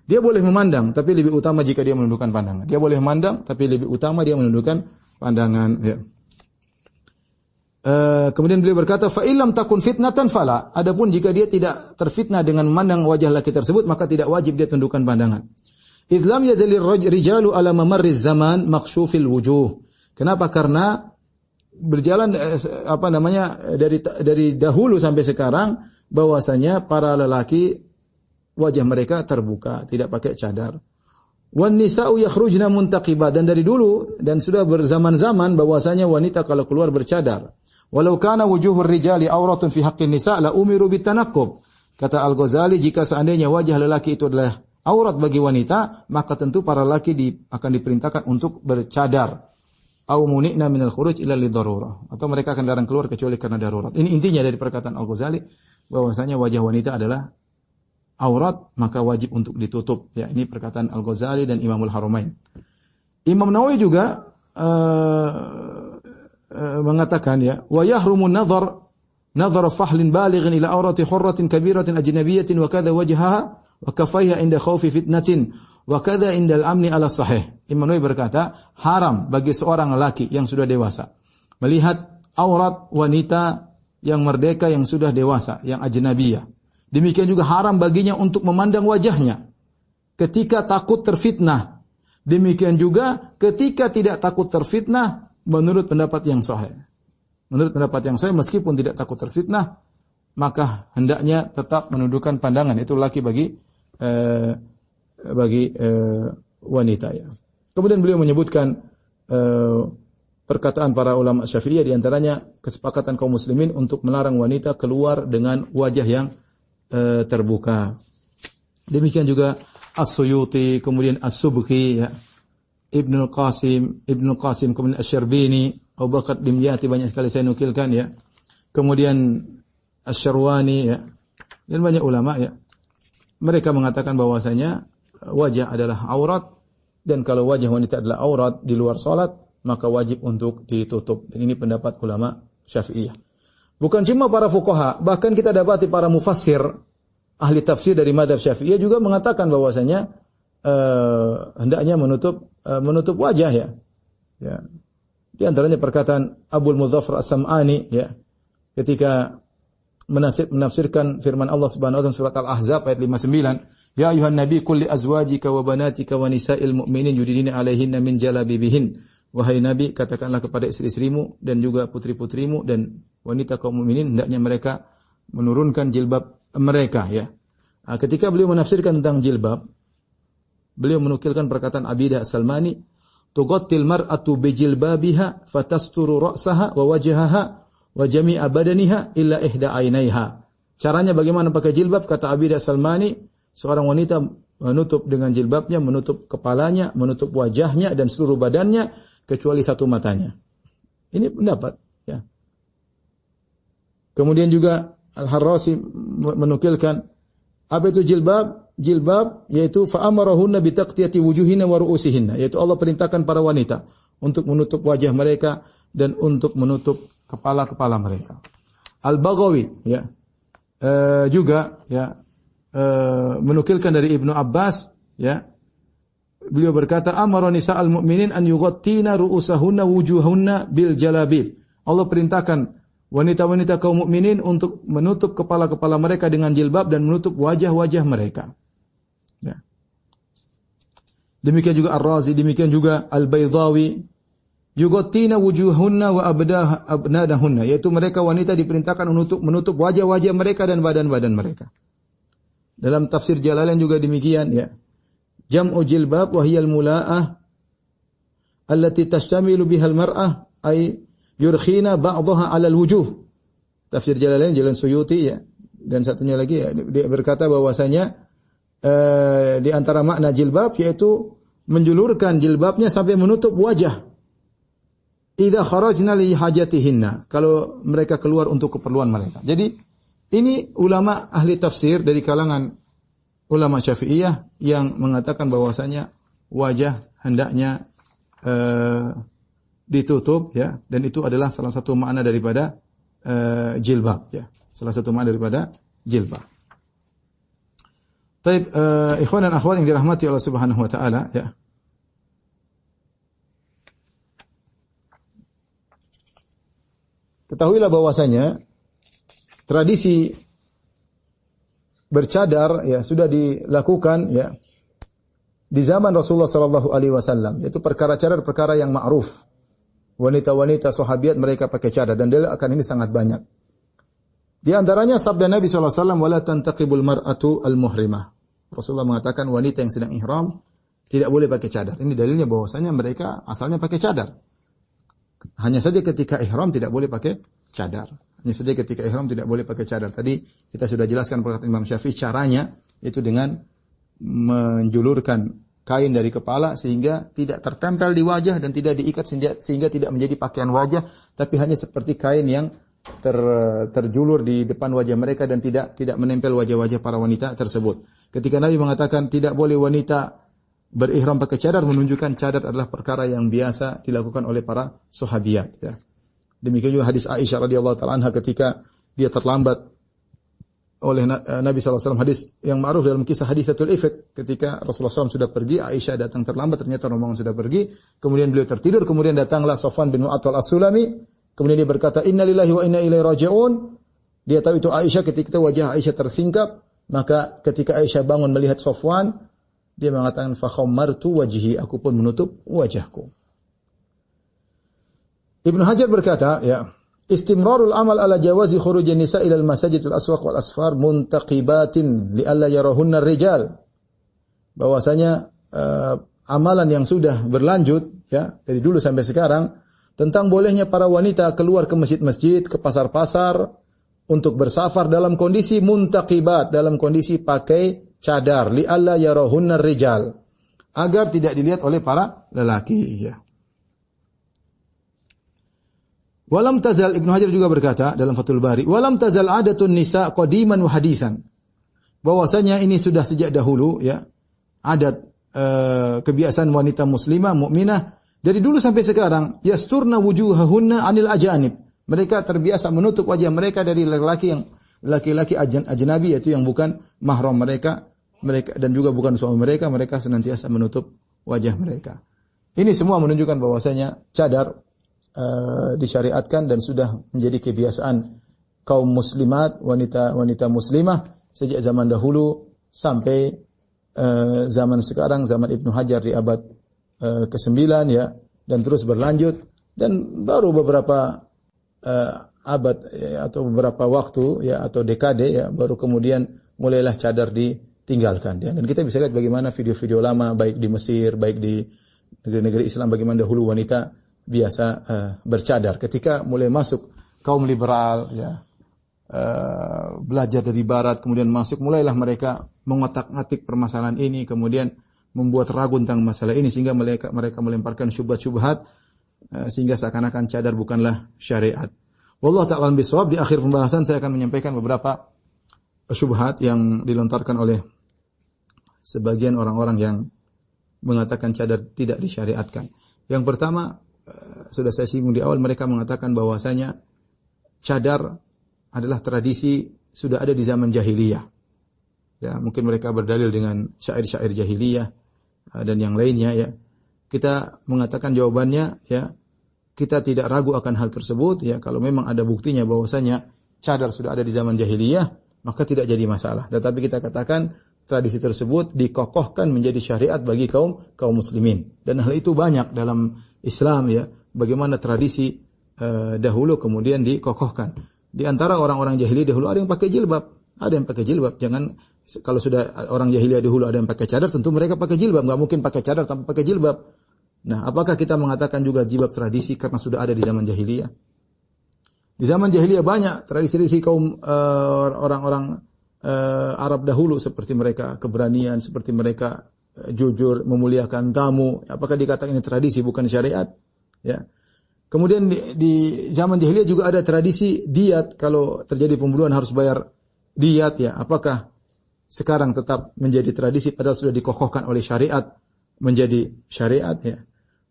dia boleh memandang, tapi lebih utama jika dia menundukkan pandangan. Dia boleh memandang, tapi lebih utama dia menundukkan pandangan. Ya. Kemudian beliau berkata, fa illam takun fitnatan fala. Adapun jika dia tidak terfitnah dengan memandang wajah laki tersebut, maka tidak wajib dia tundukkan pandangan. Idlam yazalir rijalu ala mamarriz zaman makshufil wujuh. Kenapa? Karena berjalan dari dahulu sampai sekarang bahwasanya para lelaki wajah mereka terbuka, tidak pakai cadar. Wan nisa'u yakhrujna muntaqibat, dan dari dulu dan sudah berzaman-zaman bahwasanya wanita kalau keluar bercadar. Walau kana wujuhur rijali auratun fi haqqin nisa' la umiru bitanaqqub. Kata Al-Ghazali, jika seandainya wajah lelaki itu adalah aurat bagi wanita, maka tentu para laki akan diperintahkan untuk bercadar. Au muni'na minal khuruj illa lidarurah. Atau mereka akan dilarang keluar kecuali karena darurat. Ini intinya dari perkataan Al-Ghazali bahwasanya wajah wanita adalah aurat, maka wajib untuk ditutup. Ya, ini perkataan Al-Ghazali dan Imamul Haramain. Imam Nawawi juga mengatakan ya, wa yahrumun nadhar fahlin balighin ila aurati hurratin kabiratin ajnabiyatin wa kadha wajhaha wa kafaiha inda khawfi fitnatin wa kadha inda al-amni ala sahih. Imam Nawawi berkata, haram bagi seorang lelaki yang sudah dewasa melihat aurat wanita yang merdeka yang sudah dewasa, yang ajnabiyah. Demikian juga haram baginya untuk memandang wajahnya ketika takut terfitnah. Demikian juga ketika tidak takut terfitnah menurut pendapat yang sahih. Menurut pendapat yang sahih, meskipun tidak takut terfitnah, maka hendaknya tetap menundukkan pandangan. Itu laki bagi wanita. Ya. Kemudian beliau menyebutkan perkataan para ulama Syafi'iyah, di antaranya kesepakatan kaum muslimin untuk melarang wanita keluar dengan wajah yang terbuka. Demikian juga As-Suyuti, kemudian As-Subki, ya. Ibnu Qasim, kemudian Asy-Syarbini, Abu Bakar Dimyati, banyak sekali saya nukilkan ya. Kemudian Asy-Syarwani ya. Dan banyak ulama ya. Mereka mengatakan bahwasanya wajah adalah aurat, dan kalau wajah wanita adalah aurat di luar salat, maka wajib untuk ditutup. Dan ini pendapat ulama Syafi'iyah. Bukan cuma para fuqaha, bahkan kita dapati para mufassir, ahli tafsir dari mazhab Syafi'iyah juga mengatakan bahwasanya hendaknya menutup wajah ya. Ya. Di antaranya perkataan Abul Mudzaffar As-Sam'ani ya, ketika menafsirkan firman Allah Subhanahu wa taala surat Al-Ahzab ayat 59, ya ayuhan nabi qul li azwajika wa banatika wa nisa'il mu'minin yudinina 'alaihinna min jalabibihin. Wahai nabi, katakanlah kepada istri-istrimu dan juga putri-putrimu dan wanita kaum mukminin hendaknya mereka menurunkan jilbab mereka ya. Ketika beliau menafsirkan tentang jilbab, beliau menukilkan perkataan Abidah As-Salmani, tughattil mar'atu bijilbabiha fatasturu ra'saha wa wajhaha wa jami'a badaniha illa ihda 'ainaiha. Caranya bagaimana pakai jilbab? Kata Abidah As-Salmani, seorang wanita menutup dengan jilbabnya, menutup kepalanya, menutup wajahnya dan seluruh badannya kecuali satu matanya. Ini pendapat ya. Kemudian juga Al-Harrasi menukilkan apa itu jilbab? Jilbab yaitu fa'amarahunna bitaqtiyati wujuhinna wa ru'usihinna, yaitu Allah perintahkan para wanita untuk menutup wajah mereka dan untuk menutup kepala-kepala mereka. Al-Baghawi ya juga ya menukilkan dari Ibnu Abbas ya, beliau berkata amara nisa'al mu'minin an yughattina ru'usahunna wujuhunna bil jalabib. Allah perintahkan wanita-wanita kaum mukminin untuk menutup kepala-kepala mereka dengan jilbab dan menutup wajah-wajah mereka. Ya. Demikian juga Ar-Razi, demikian juga Al-Baydhawi, yughattina wujuhunna wa abnadahunna, yaitu mereka wanita diperintahkan menutup wajah-wajah mereka dan badan-badan mereka. Dalam tafsir Jalalain juga demikian ya. Jam'u jilbab wa hiya al-mula'ah allati tashtamilu biha al-mar'ah ay yurkhina ba'daha 'ala al-wujuh. Tafsir Jalalain Jalan Suyuti ya. Dan satunya lagi ya, dia berkata bahwasanya di antara makna jilbab yaitu menjulurkan jilbabnya sampai menutup wajah. Idza kharajna li hajatihinna, kalau mereka keluar untuk keperluan mereka. Jadi ini ulama ahli tafsir dari kalangan ulama Syafi'iyah yang mengatakan bahwasanya wajah hendaknya ditutup ya, dan itu adalah salah satu makna daripada jilbab ya. Salah satu makna daripada jilbab. Baik, ikhwan dan akhwat yang dirahmati Allah Subhanahu wa taala ya. Ketahuilah bahwasanya tradisi bercadar ya sudah dilakukan ya di zaman Rasulullah sallallahu alaihi wasallam, yaitu perkara cadar perkara yang ma'ruf. Wanita-wanita sahabiat mereka pakai cadar dan dalil akan ini sangat banyak. Di antaranya sabda Nabi sallallahu alaihi wasallam, wala tantaqibul mar'atu al-muhrimah. Rasulullah mengatakan wanita yang sedang ihram tidak boleh pakai cadar. Ini dalilnya bahwasanya mereka asalnya pakai cadar. Hanya saja ketika ihram tidak boleh pakai cadar. Hanya saja ketika ihram tidak boleh pakai cadar. Tadi kita sudah jelaskan perkataan Imam Syafi'i, caranya itu dengan menjulurkan kain dari kepala sehingga tidak tertempel di wajah dan tidak diikat sehingga tidak menjadi pakaian wajah, tapi hanya seperti kain yang terjulur di depan wajah mereka dan tidak menempel wajah-wajah para wanita tersebut. Ketika Nabi mengatakan tidak boleh wanita berihram pakai cadar, menunjukkan cadar adalah perkara yang biasa dilakukan oleh para sahabiat. Ya. Demikian juga hadis Aisyah radhiyallahu taala anha ketika dia terlambat oleh Nabi SAW, hadis yang ma'ruf dalam kisah hadisatul ifk, ketika Rasulullah SAW sudah pergi, Aisyah datang terlambat, ternyata rombongan sudah pergi, kemudian beliau tertidur, kemudian datanglah Safwan bin Mu'attal As-Sulami, kemudian dia berkata, inna lillahi wa inna ilaihi raji'un. Dia tahu itu Aisyah, ketika itu wajah Aisyah tersingkap, maka ketika Aisyah bangun melihat Safwan, dia mengatakan, fa khammartu wajhi, aku pun menutup wajahku. Ibnu Hajar berkata, ya, istimrarul amal ala jawazi khurujin nisa ila al-masajidil aswaq wal asfar muntaqibatin li alla yarahunna rijal. Bahwasanya amalan yang sudah berlanjut ya dari dulu sampai sekarang tentang bolehnya para wanita keluar ke masjid-masjid, ke pasar-pasar untuk bersafar dalam kondisi muntaqibat, dalam kondisi pakai cadar, li alla yarahunna rijal, agar tidak dilihat oleh para lelaki ya. Walam tazal, Ibnu Hajar juga berkata dalam Fathul Bari, walam tazal adatun nisa qadiman wa haditsan. Bahwasanya ini sudah sejak dahulu ya, adat kebiasaan wanita muslimah mukminah dari dulu sampai sekarang, yasturna wujuhahunna 'anil ajanib. Mereka terbiasa menutup wajah mereka dari laki-laki ajnabi, yaitu yang bukan mahram mereka dan juga bukan suami mereka senantiasa menutup wajah mereka. Ini semua menunjukkan bahwasanya cadar disyariatkan dan sudah menjadi kebiasaan kaum muslimat, wanita muslimah sejak zaman dahulu sampai zaman sekarang, zaman Ibnu Hajar di abad ke-9 ya, dan terus berlanjut, dan baru beberapa abad ya, atau beberapa waktu ya atau dekade ya baru kemudian mulailah cadar ditinggalkan ya. Dan kita bisa lihat bagaimana video-video lama baik di Mesir, baik di negeri-negeri Islam, bagaimana dahulu wanita biasa bercadar. Ketika mulai masuk kaum liberal ya, belajar dari barat, kemudian masuk, mulailah mereka mengotak-atik permasalahan ini, kemudian membuat ragu tentang masalah ini sehingga mereka melemparkan syubhat-syubhat sehingga seakan-akan cadar bukanlah syariat. Wallahu ta'ala bishawab. Di akhir pembahasan saya akan menyampaikan beberapa syubhat yang dilontarkan oleh sebagian orang-orang yang mengatakan cadar tidak disyariatkan. Yang pertama, sudah saya singgung di awal, mereka mengatakan bahwasanya cadar adalah tradisi sudah ada di zaman jahiliyah. Ya, mungkin mereka berdalil dengan syair-syair jahiliyah dan yang lainnya ya. Kita mengatakan jawabannya ya, kita tidak ragu akan hal tersebut ya. Kalau memang ada buktinya bahwasanya cadar sudah ada di zaman jahiliyah, maka tidak jadi masalah. Tetapi kita katakan tradisi tersebut dikokohkan menjadi syariat bagi kaum muslimin. Dan hal itu banyak dalam Islam ya, bagaimana tradisi dahulu kemudian dikokohkan. Di antara orang-orang jahiliyah dahulu ada yang pakai jilbab, ada yang pakai jilbab. Jangan, kalau sudah orang jahiliyah dahulu ada yang pakai cadar, tentu mereka pakai jilbab, enggak mungkin pakai cadar tanpa pakai jilbab. Nah, apakah kita mengatakan juga jilbab tradisi karena sudah ada di zaman jahiliyah? Di zaman jahiliyah banyak tradisi-tradisi kaum orang-orang Arab dahulu, seperti mereka keberanian, seperti mereka jujur, memuliakan tamu. Apakah dikatakan ini tradisi bukan syariat? Ya. Kemudian di zaman jahiliyah juga ada tradisi diat, kalau terjadi pembunuhan harus bayar diat ya. Apakah sekarang tetap menjadi tradisi padahal sudah dikokohkan oleh syariat menjadi syariat ya?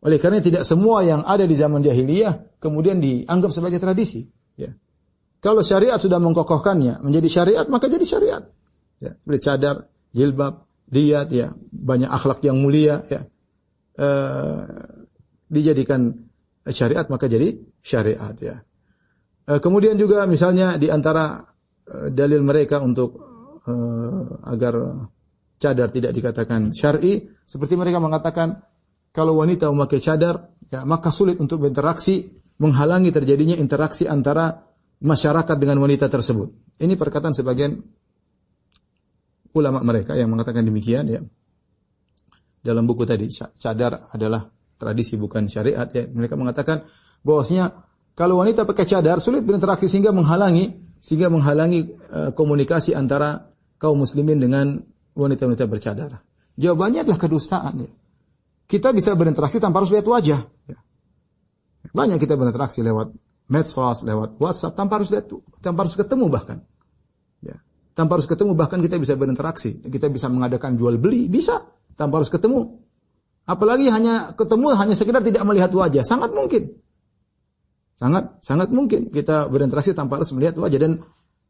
Oleh karena tidak semua yang ada di zaman jahiliyah kemudian dianggap sebagai tradisi ya. Kalau syariat sudah mengkokohkannya menjadi syariat, maka jadi syariat. Ya, seperti cadar, jilbab, diat ya, banyak akhlak yang mulia ya. Dijadikan syariat maka jadi syariat ya. Kemudian juga misalnya di antara dalil mereka untuk agar cadar tidak dikatakan syar'i, seperti mereka mengatakan kalau wanita memakai cadar ya, maka sulit untuk berinteraksi, menghalangi terjadinya interaksi antara masyarakat dengan wanita tersebut. Ini perkataan sebagian ulama mereka yang mengatakan demikian ya. Dalam buku tadi, cadar adalah tradisi bukan syariat ya. Mereka mengatakan bahwasanya kalau wanita pakai cadar sulit berinteraksi sehingga menghalangi komunikasi antara kaum muslimin dengan wanita-wanita bercadar? Jawabannya adalah kedustaan. Ya. Kita bisa berinteraksi tanpa harus lihat wajah. Ya. Banyak kita berinteraksi lewat medsos, lewat WhatsApp, tanpa harus ketemu bahkan. Ya. Tanpa harus ketemu bahkan kita bisa berinteraksi. Kita bisa mengadakan jual beli, bisa tanpa harus ketemu. Apalagi hanya ketemu hanya sekedar tidak melihat wajah, sangat mungkin. Sangat mungkin kita berinteraksi tanpa harus melihat wajah. Dan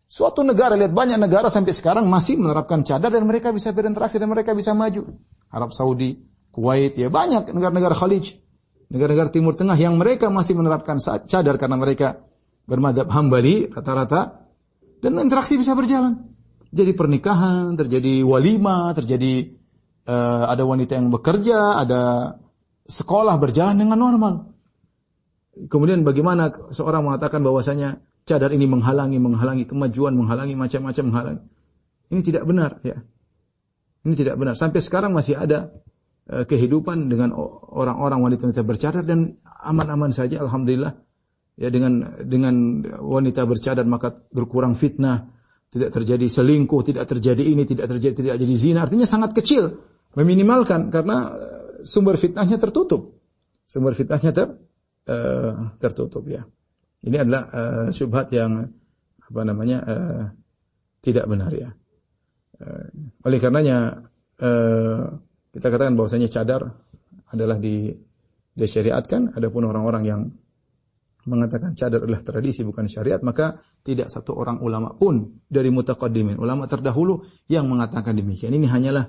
suatu negara, lihat banyak negara sampai sekarang masih menerapkan cadar dan mereka bisa berinteraksi dan mereka bisa maju. Arab Saudi, Kuwait, ya banyak negara-negara Khalij, negara-negara Timur Tengah yang mereka masih menerapkan cadar karena mereka bermadzhab Hambali rata-rata, dan interaksi bisa berjalan. Jadi pernikahan, terjadi walimah, terjadi ada wanita yang bekerja, ada sekolah berjalan dengan normal. Kemudian bagaimana seorang mengatakan bahwasanya cadar ini menghalangi kemajuan, menghalangi macam-macam, menghalangi. Ini tidak benar, ya. Ini tidak benar. Sampai sekarang masih ada kehidupan dengan orang-orang wanita-wanita bercadar dan aman-aman saja, alhamdulillah. Ya, dengan wanita bercadar maka berkurang fitnah, tidak terjadi selingkuh, tidak terjadi zina. Artinya sangat kecil, meminimalkan karena sumber fitnahnya tertutup. Sumber fitnahnya tertutup, ya. Ini adalah syubhat yang tidak benar, ya. Oleh karenanya kita katakan bahwasanya cadar adalah disyariatkan. Adapun orang-orang yang mengatakan cadar adalah tradisi bukan syariat, maka tidak satu orang ulama pun dari mutaqaddimin, ulama terdahulu yang mengatakan demikian. Ini hanyalah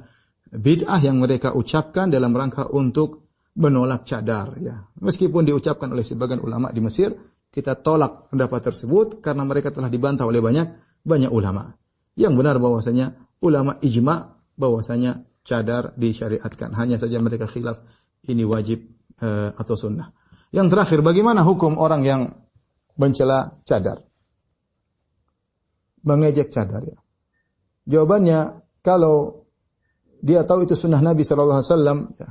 bid'ah yang mereka ucapkan dalam rangka untuk menolak cadar, ya. Meskipun diucapkan oleh sebagian ulama di Mesir, kita tolak pendapat tersebut karena mereka telah dibantah oleh banyak ulama. Yang benar bahwasanya ulama ijma bahwasanya cadar disyariatkan. Hanya saja mereka khilaf ini wajib atau sunnah. Yang terakhir, bagaimana hukum orang yang mencela cadar? Mengejek cadar, ya. Jawabannya, kalau dia tahu itu sunnah Nabi sallallahu alaihi wasallam, ya,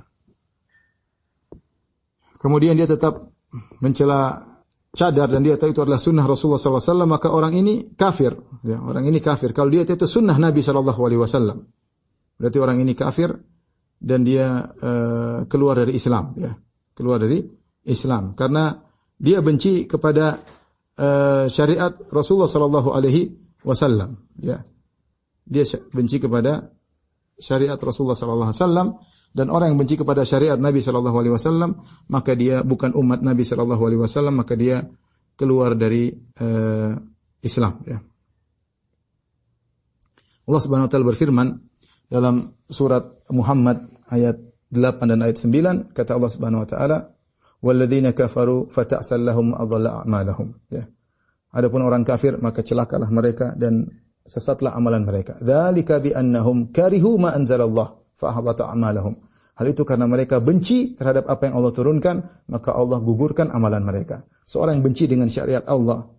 kemudian dia tetap mencela cadar dan dia tahu itu adalah sunnah Rasulullah sallallahu alaihi wasallam, maka orang ini kafir, ya. Orang ini kafir kalau dia tahu itu sunnah Nabi sallallahu alaihi wasallam. Berarti orang ini kafir dan dia keluar dari Islam, ya. Keluar dari Islam karena dia benci kepada syariat Rasulullah sallallahu alaihi wasallam, ya. Dia benci kepada syariat Rasulullah sallallahu alaihi wasallam, dan orang yang benci kepada syariat Nabi sallallahu alaihi wasallam maka dia bukan umat Nabi sallallahu alaihi wasallam, maka dia keluar dari Islam, ya. Allah Subhanahu wa taala berfirman dalam surat Muhammad ayat 8 dan ayat 9, kata Allah Subhanahu wa taala, "Walladzina kafaru fata'sal lahum adalla a'malahum." Ya. Adapun orang kafir maka celakalah mereka dan sesatlah amalan mereka. Dzalika bi annahum karihu ma anzalallah fa ahbata a'malahum. Hal itu karena mereka benci terhadap apa yang Allah turunkan, maka Allah gugurkan amalan mereka. Seorang yang benci dengan syariat Allah,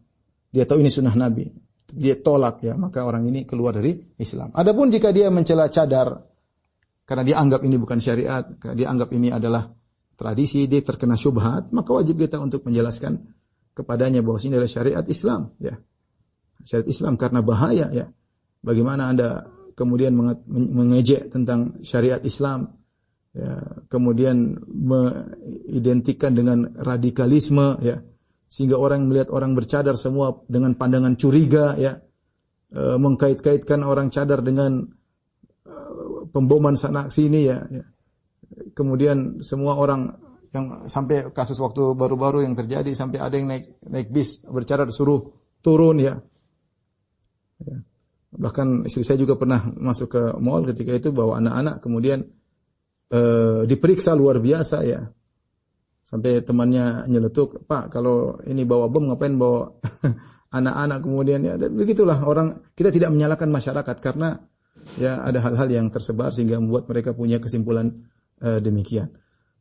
dia tahu ini sunnah Nabi, dia tolak, ya, maka orang ini keluar dari Islam. Adapun jika dia mencela cadar karena dia anggap ini bukan syariat, karena dia anggap ini adalah tradisi, dia terkena syubhat, maka wajib kita untuk menjelaskan kepadanya bahwa ini adalah syariat Islam, ya. Syariat Islam karena bahaya, ya. Bagaimana Anda kemudian mengejek tentang syariat Islam, ya, kemudian mengidentikan dengan radikalisme, ya. Sehingga orang melihat orang bercadar semua dengan pandangan curiga, ya, mengkait-kaitkan orang cadar dengan pemboman sana sini, ya. Kemudian semua orang yang sampai kasus waktu baru-baru yang terjadi sampai ada yang naik bis bercadar suruh turun, ya. Bahkan istri saya juga pernah masuk ke mall ketika itu bawa anak-anak, kemudian diperiksa luar biasa, ya. Sampai temannya nyeletuk, "Pak, kalau ini bawa bom ngapain bawa anak-anak?" Kemudian, ya, begitulah orang. Kita tidak menyalahkan masyarakat karena, ya, ada hal-hal yang tersebar sehingga membuat mereka punya kesimpulan demikian.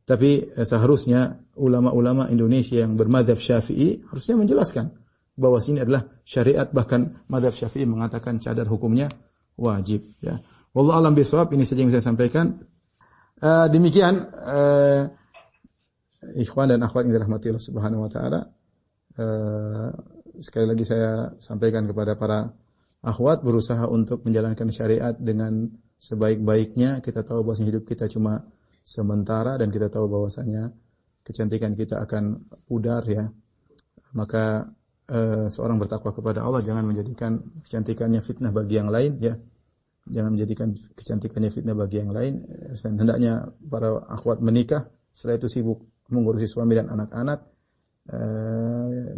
Tapi seharusnya ulama-ulama Indonesia yang bermadzhab Syafi'i harusnya menjelaskan bahwa sini adalah syariat, bahkan madzhab Syafi'i mengatakan cadar hukumnya wajib, ya. Wallahu a'lam bishawab. Ini saja yang saya sampaikan. Demikian ikhwan dan akhwat yang dirahmati Allah Subhanahu wa taala. Sekali lagi saya sampaikan kepada para akhwat, berusaha untuk menjalankan syariat dengan sebaik-baiknya, kita tahu bahwa hidup kita cuma sementara dan kita tahu bahwasanya kecantikan kita akan pudar ya. Maka seorang bertakwa kepada Allah, jangan menjadikan kecantikannya fitnah bagi yang lain ya. Jangan menjadikan kecantikannya fitnah bagi yang lain. Hendaknya para akhwat menikah, setelah itu sibuk mengurusi suami dan anak-anak.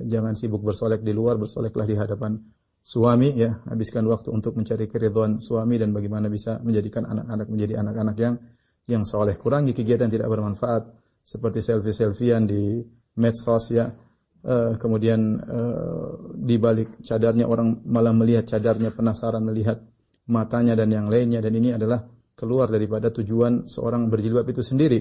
Jangan sibuk bersolek di luar, bersoleklah di hadapan suami ya. Habiskan waktu untuk mencari keridhaan suami dan bagaimana bisa menjadikan anak-anak menjadi anak-anak yang soleh. Kurangi kegiatan tidak bermanfaat seperti selfie-selfian di medsos ya. Kemudian di balik cadarnya orang malah melihat cadarnya, penasaran melihat matanya dan yang lainnya, dan ini adalah keluar daripada tujuan seorang berjilbab itu sendiri.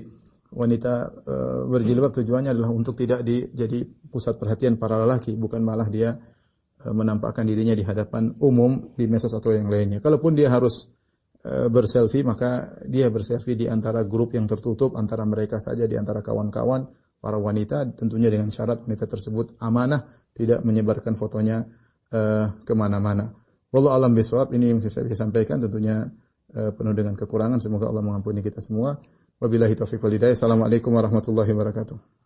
Wanita berjilbab tujuannya adalah untuk tidak jadi pusat perhatian para lelaki, bukan malah dia menampakkan dirinya di hadapan umum di medsos atau yang lainnya. Kalaupun dia harus berselfie, maka dia berselfie di antara grup yang tertutup, antara mereka saja, di antara kawan-kawan para wanita, tentunya dengan syarat wanita tersebut amanah, tidak menyebarkan fotonya kemana-mana. Wallahu a'lam bishawab. Ini yang saya bisa sampaikan, tentunya penuh dengan kekurangan. Semoga Allah mengampuni kita semua. Wabillahi taufiq wal hidayah. Assalamualaikum warahmatullahi wabarakatuh.